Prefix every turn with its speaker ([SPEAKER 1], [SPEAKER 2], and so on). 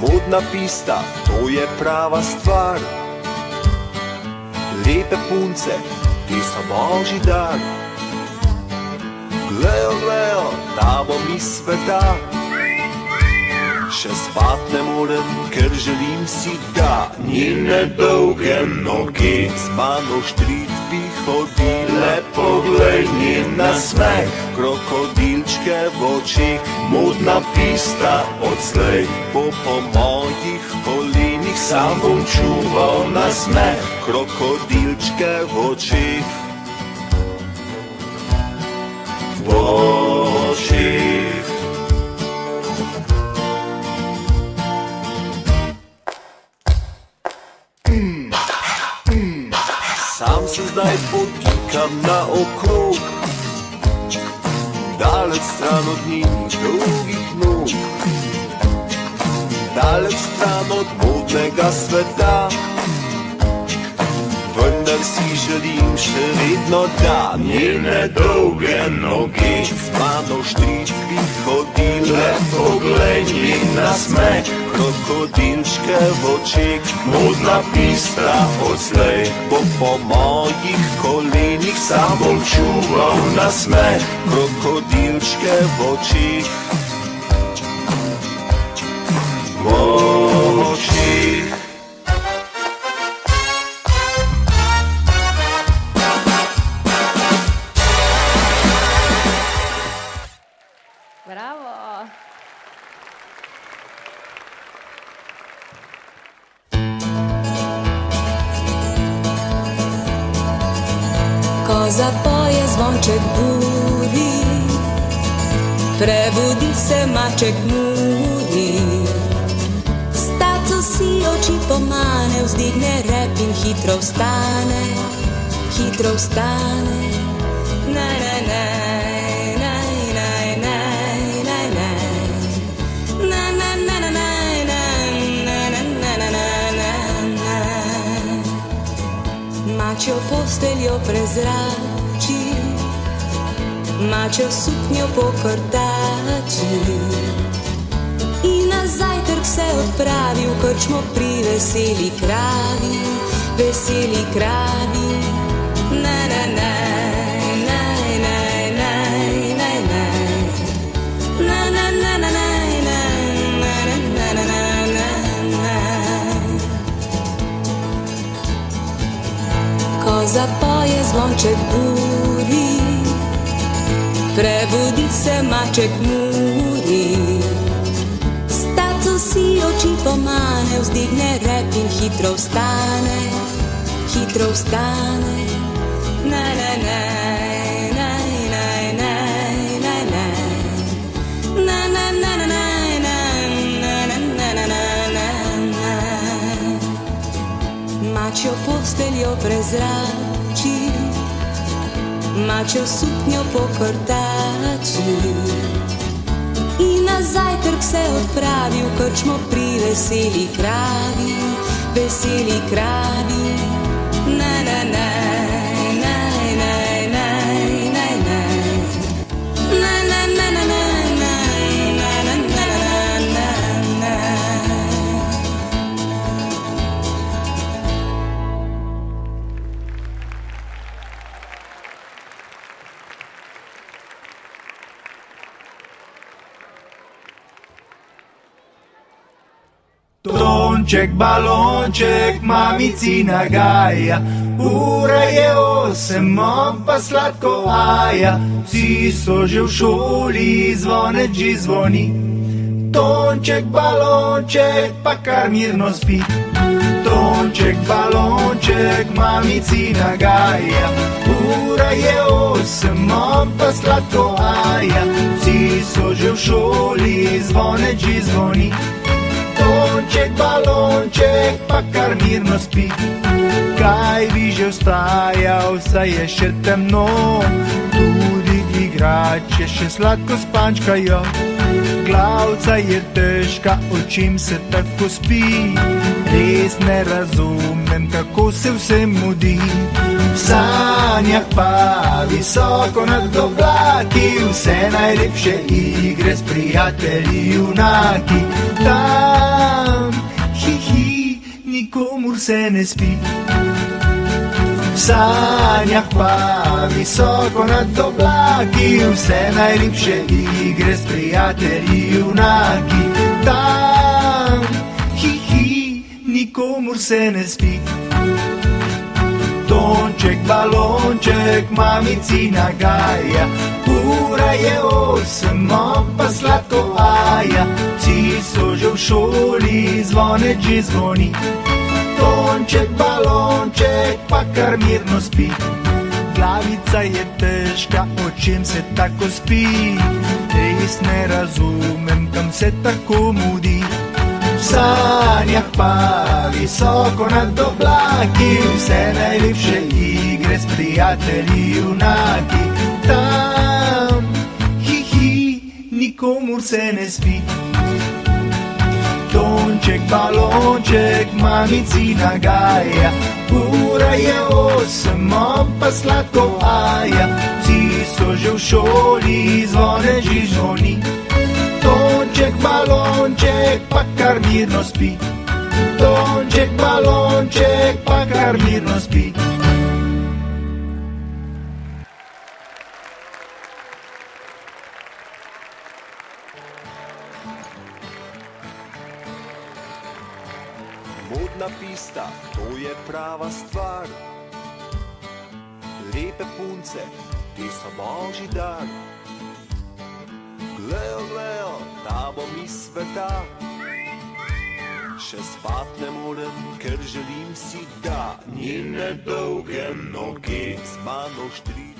[SPEAKER 1] modna pista, to je prava stvar. Lepe punce, ti so božji dar. Glejo, da bom iz sveta. Še spat ne morem, ker želim si, da njene dolge noge z mano štrit bi hodile. Poglej njen nasmeh, krokodilčke v očeh, modna pista odslej. Bo po mojih kolenih sam bom čuval nasmeh, krokodilčke v očeh. V očeh. Sam se zdaj potikam na okrog, daleč stran od njenih dolgih nog, daleč stran od modnega sveta. Vendar si želim še vedno, da njene dolge noge z mano štrit bi hodile. Poglej njen nasmeh, krokodilčke v očeh, modna pista odslej. Bo po mojih kolenih sam bom čuval nasmeh, krokodilčke v očeh. V očeh.
[SPEAKER 2] Cosa poje zvonček budi, prebudi se maček mudi. Staco si oči pomane, vzdigne rep in hitro vstane, hitro vstane. Na na na na na na na na na na na na na na na. Mačjo posteljo prezrači, mačjo suknjo pokrtači in na zajtrk se odpravi v krčmo pri veseli kravi, veseli kravi. Na na na na na na na na na na na na na na na. Ko zapoje zvonček budi, prebudi se maček muri. Staco si oči pomane, vzdigne rep in hitro vstane, hitro vstane. Na na na na na na na na na na na na na na na. Mačjo posteljo prezrači, mačjo suknjo pokrtači in na zajtrk se odpravi v krčmo pri veseli kravi, veseli kravi. Na na na na na na na na na na na na na na na.
[SPEAKER 3] Tonček, balonček, mamici nagaja, ura je 8, on pa sladko aja. Vsi so že v šoli, zvonec že zvoni. Tonček, balonček, pa kar mirno spi. Tonček, balonček, mamici nagaja, ura je 8, on pa sladko aja. Vsi so že v šoli, zvonec že zvoni. Tonček, balonček, pa kar mirno spi. Kaj bi že vstajal, saj je še temno, tudi igrače še sladko spančkajo. Glavca je težka, očim se tako spi, res ne razumem, kako se vse mudi. V sanjah pa visoko nad oblaki, vse najlepše igre s prijatelji junaki. Tam nikomur se ne spi. V sanjah pa visoko nad oblaki, vse najljubše igre s prijatelji junaki. Tam, nikomur se ne spi. Tonček, balonček, mamici nagaja, ura je 8, on pa sladko aja. Vsi so že v šoli, zvonec že zvoni. Tonček, balonček, pa kar mirno spi. Glavica je težka, o čem se tako spi? Res ne razumem, kam se tako mudi. V sanjah pa visoko nad oblaki, vse najljubše igre s prijatelji junaki. Tam, nikomur se ne spi. Tonček, balonček, mamici nagaja, ura je 8, on pa sladko aja. Vsi so že v šoli, zvonec že zvoni. Tonček, balonček, pa kar mirno spi. Tonček, balonček, pa kar mirno spi.
[SPEAKER 1] Modna pista, to je prava stvar. Lepe punce, ti so božji dar. Glejo, ta bom iz sveta. Še spat ne morem, ker želim si, da njene dolge noge z mano štrit.